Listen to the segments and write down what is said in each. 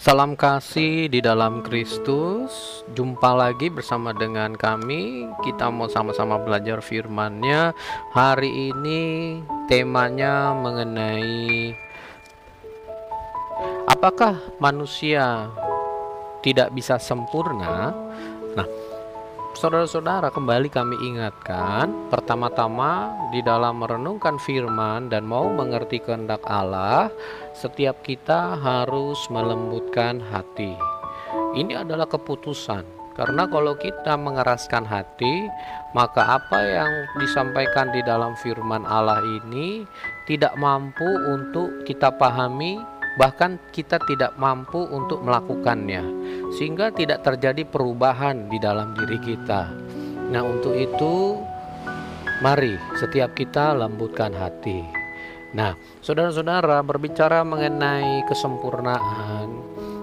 Salam kasih di dalam Kristus. Jumpa lagi bersama dengan kami. Kita mau sama-sama belajar firman-Nya. Hari ini temanya mengenai apakah manusia tidak bisa sempurna? Nah, saudara-saudara, kembali kami ingatkan, pertama-tama di dalam merenungkan firman dan mau mengerti kehendak Allah, setiap kita harus melembutkan hati. Ini adalah keputusan, karena kalau kita mengeraskan hati, maka apa yang disampaikan di dalam firman Allah ini tidak mampu untuk kita pahami, bahkan kita tidak mampu untuk melakukannya, sehingga tidak terjadi perubahan di dalam diri kita. Nah, untuk itu mari setiap kita lembutkan hati. Nah, saudara-saudara, berbicara mengenai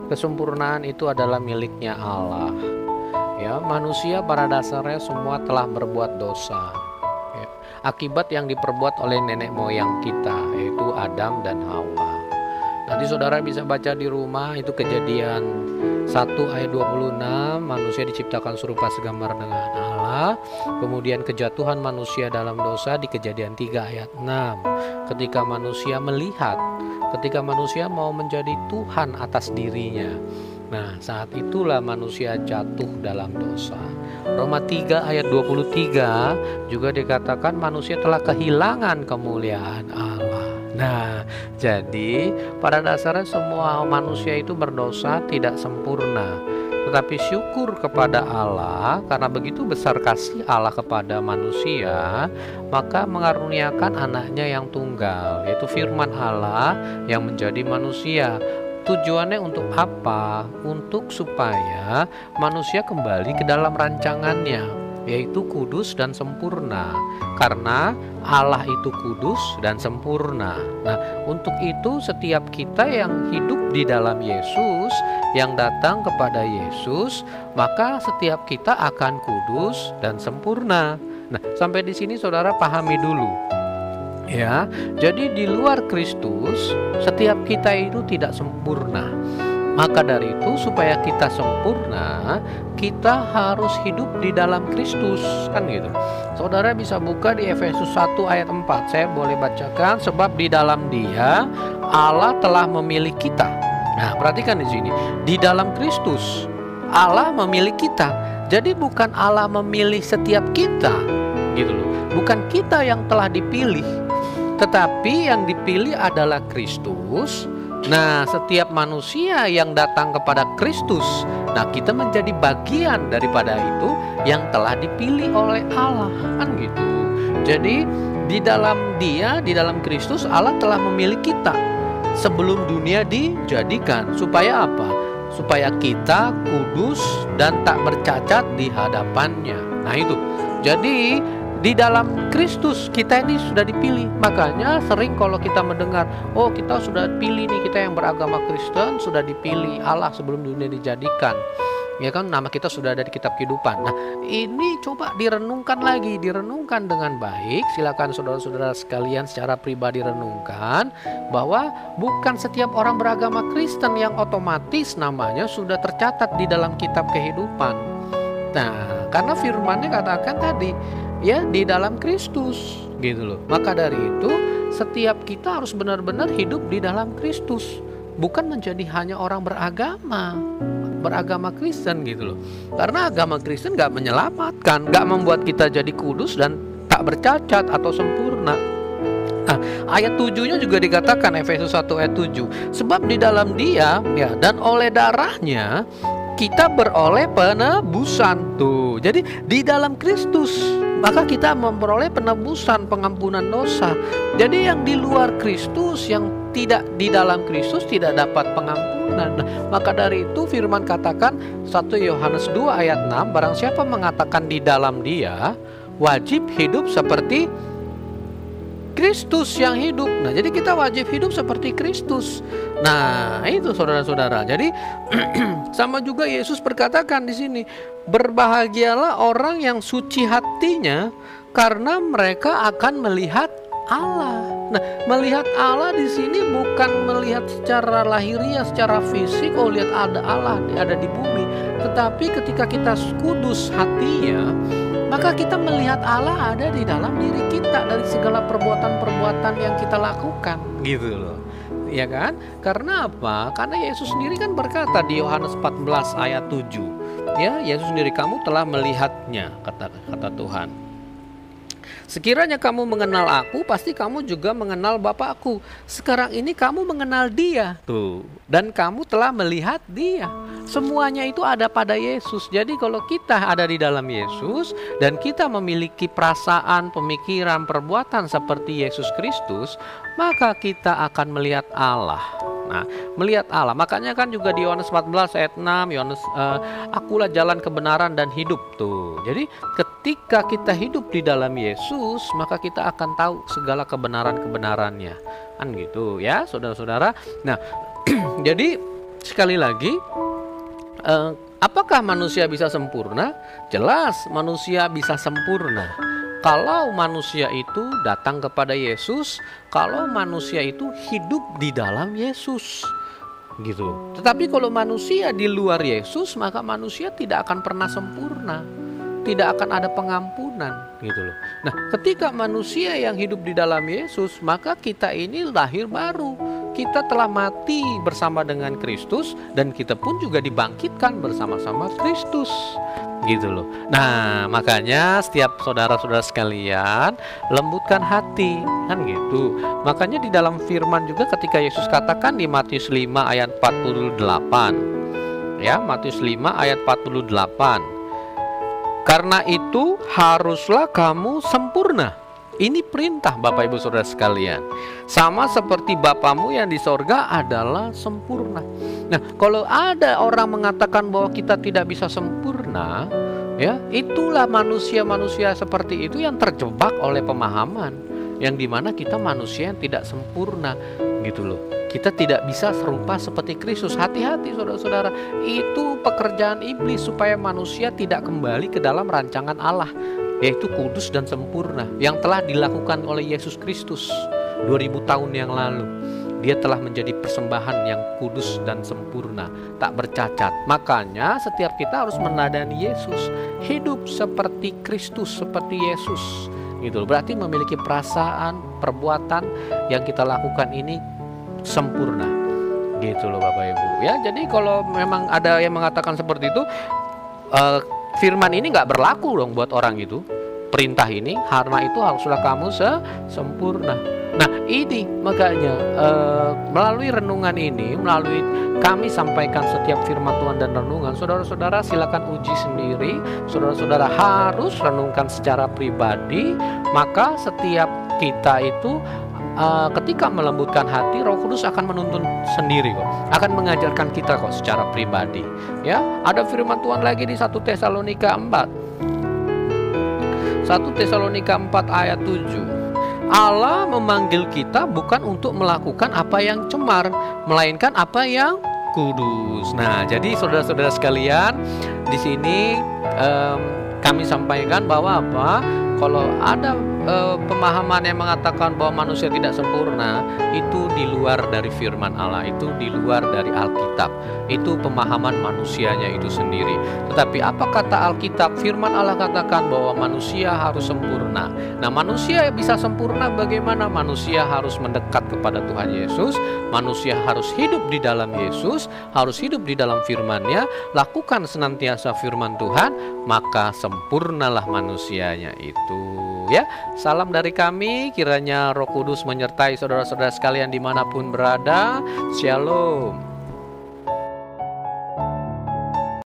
kesempurnaan itu adalah miliknya Allah. Ya, manusia pada dasarnya semua telah berbuat dosa. Ya, akibat yang diperbuat oleh nenek moyang kita, yaitu Adam dan Hawa. Nanti saudara bisa baca di rumah, itu Kejadian 1 ayat 26, manusia diciptakan serupa segambar dengan Allah. Kemudian kejatuhan manusia dalam dosa di Kejadian 3 ayat 6. Ketika manusia melihat, ketika manusia mau menjadi Tuhan atas dirinya, nah saat itulah manusia jatuh dalam dosa. Roma 3 ayat 23 juga dikatakan manusia telah kehilangan kemuliaan Allah. Nah, jadi pada dasarnya semua manusia itu berdosa, tidak sempurna. Tetapi syukur kepada Allah, karena begitu besar kasih Allah kepada manusia, maka mengaruniakan anaknya yang tunggal, yaitu firman Allah yang menjadi manusia. Tujuannya untuk apa? Untuk supaya manusia kembali ke dalam rancangannya, yaitu kudus dan sempurna. Karena Allah itu kudus dan sempurna. Nah, untuk itu setiap kita yang hidup di dalam Yesus, yang datang kepada Yesus, maka setiap kita akan kudus dan sempurna. Nah, sampai di sini saudara pahami dulu. Ya, jadi di luar Kristus setiap kita itu tidak sempurna. Maka dari itu supaya kita sempurna, kita harus hidup di dalam Kristus, kan gitu. Saudara bisa buka di Efesus 1 ayat 4. Saya boleh bacakan, sebab di dalam Dia Allah telah memilih kita. Nah, perhatikan di sini. Di dalam Kristus Allah memilih kita. Jadi bukan Allah memilih setiap kita, gitu loh. Bukan kita yang telah dipilih, tetapi yang dipilih adalah Kristus. Nah, setiap manusia yang datang kepada Kristus, nah kita menjadi bagian daripada itu yang telah dipilih oleh Allah, kan gitu. Jadi di dalam Dia, di dalam Kristus, Allah telah memilih kita sebelum dunia dijadikan. Supaya apa? Supaya kita kudus dan tak bercacat di hadapannya. Nah itu. Jadi di dalam Kristus kita ini sudah dipilih. Makanya sering kalau kita mendengar, oh kita sudah pilih nih, kita yang beragama Kristen sudah dipilih Allah sebelum dunia dijadikan. Ya kan, nama kita sudah ada di kitab kehidupan. Nah, ini coba direnungkan lagi, direnungkan dengan baik. Silakan saudara-saudara sekalian secara pribadi renungkan bahwa bukan setiap orang beragama Kristen yang otomatis namanya sudah tercatat di dalam kitab kehidupan. Nah, karena firman-Nya katakan tadi, ya di dalam Kristus, gitu loh. Maka dari itu setiap kita harus benar-benar hidup di dalam Kristus, bukan menjadi hanya orang beragama Kristen, gitu loh. Karena agama Kristen gak menyelamatkan, gak membuat kita jadi kudus dan tak bercacat atau sempurna. Nah, ayat 7-nya juga dikatakan, Efesus 1 ayat 7, sebab di dalam Dia, ya, dan oleh darahnya kita beroleh penebusan. Tuh, jadi di dalam Kristus maka kita memperoleh penebusan, pengampunan dosa. Jadi yang di luar Kristus, yang tidak di dalam Kristus, tidak dapat pengampunan. Nah, maka dari itu firman katakan 1 Yohanes 2 ayat 6, barang siapa mengatakan di dalam Dia, wajib hidup seperti Kristus yang hidup. Nah, jadi kita wajib hidup seperti Kristus. Nah, itu saudara-saudara. Jadi sama juga Yesus berkatakan di sini, berbahagialah orang yang suci hatinya, karena mereka akan melihat Allah. Nah, melihat Allah di sini bukan melihat secara lahiriah, secara fisik, oh lihat ada Allah, ada di bumi. Tetapi ketika kita kudus hatinya, maka kita melihat Allah ada di dalam diri kita dari segala perbuatan-perbuatan yang kita lakukan, gitu loh. Ya kan? Karena apa? Karena Yesus sendiri kan berkata di Yohanes 14 ayat 7. Ya, Yesus sendiri, kamu telah melihatnya, kata Tuhan. Sekiranya kamu mengenal aku, pasti kamu juga mengenal Bapakku. Sekarang ini kamu mengenal Dia, tuh, dan kamu telah melihat Dia. Semuanya itu ada pada Yesus. Jadi kalau kita ada di dalam Yesus dan kita memiliki perasaan, pemikiran, perbuatan seperti Yesus Kristus, maka kita akan melihat Allah. Nah, melihat Allah. Makanya kan juga di Yohanes 14 ayat 6, akulah jalan kebenaran dan hidup, tuh. Jadi ketika kita hidup di dalam Yesus, maka kita akan tahu segala kebenaran-kebenarannya. Kan gitu ya, saudara-saudara. Nah, jadi sekali lagi, apakah manusia bisa sempurna? Jelas manusia bisa sempurna kalau manusia itu datang kepada Yesus, kalau manusia itu hidup di dalam Yesus, gitu. Tetapi kalau manusia di luar Yesus, maka manusia tidak akan pernah sempurna, tidak akan ada pengampunan, gitu loh. Nah, ketika manusia yang hidup di dalam Yesus, maka kita ini lahir baru. Kita telah mati bersama dengan Kristus dan kita pun juga dibangkitkan bersama-sama Kristus, gitu loh. Nah, makanya setiap saudara-saudara sekalian, lembutkan hati, kan gitu. Makanya di dalam firman juga ketika Yesus katakan di Matius 5 ayat 48. Ya, Matius 5 ayat 48. Karena itu haruslah kamu sempurna. Ini perintah Bapak Ibu Saudara sekalian. Sama seperti Bapamu yang di sorga adalah sempurna. Nah, kalau ada orang mengatakan bahwa kita tidak bisa sempurna, ya, itulah manusia-manusia seperti itu yang terjebak oleh pemahaman yang dimana kita manusia yang tidak sempurna, gitu loh. Kita tidak bisa serupa seperti Kristus. Hati-hati saudara-saudara, itu pekerjaan iblis supaya manusia tidak kembali ke dalam rancangan Allah, yaitu kudus dan sempurna yang telah dilakukan oleh Yesus Kristus 2000 tahun yang lalu. Dia telah menjadi persembahan yang kudus dan sempurna, tak bercacat. Makanya setiap kita harus meneladani Yesus, hidup seperti Kristus, seperti Yesus, gitu. Berarti memiliki perasaan, perbuatan yang kita lakukan ini sempurna, gitu loh Bapak Ibu. Ya, jadi kalau memang ada yang mengatakan seperti itu, firman ini nggak berlaku dong buat orang itu. Perintah ini, karena itu haruslah kamu sempurna. Nah, ini makanya melalui renungan ini, melalui kami sampaikan setiap firman Tuhan dan renungan, saudara-saudara silakan uji sendiri. Saudara-saudara harus renungkan secara pribadi. Maka setiap kita itu ketika melembutkan hati, Roh Kudus akan menuntun sendiri kok, akan mengajarkan kita kok secara pribadi. Ya, ada firman Tuhan lagi di 1 Tesalonika 4. 1 Tesalonika 4 ayat 7. Allah memanggil kita bukan untuk melakukan apa yang cemar, melainkan apa yang kudus. Nah, jadi saudara-saudara sekalian, di sini kami sampaikan bahwa apa? Kalau ada pemahaman yang mengatakan bahwa manusia tidak sempurna, itu di luar dari firman Allah, itu di luar dari Alkitab. Itu pemahaman manusianya itu sendiri. Tetapi apa kata Alkitab? Firman Allah katakan bahwa manusia harus sempurna. Nah, manusia bisa sempurna bagaimana? Manusia harus mendekat kepada Tuhan Yesus, manusia harus hidup di dalam Yesus, harus hidup di dalam firman-Nya, lakukan senantiasa firman Tuhan, maka sempurnalah manusianya itu. Ya, salam dari kami, kiranya Roh Kudus menyertai saudara-saudara sekalian dimanapun berada. Shalom.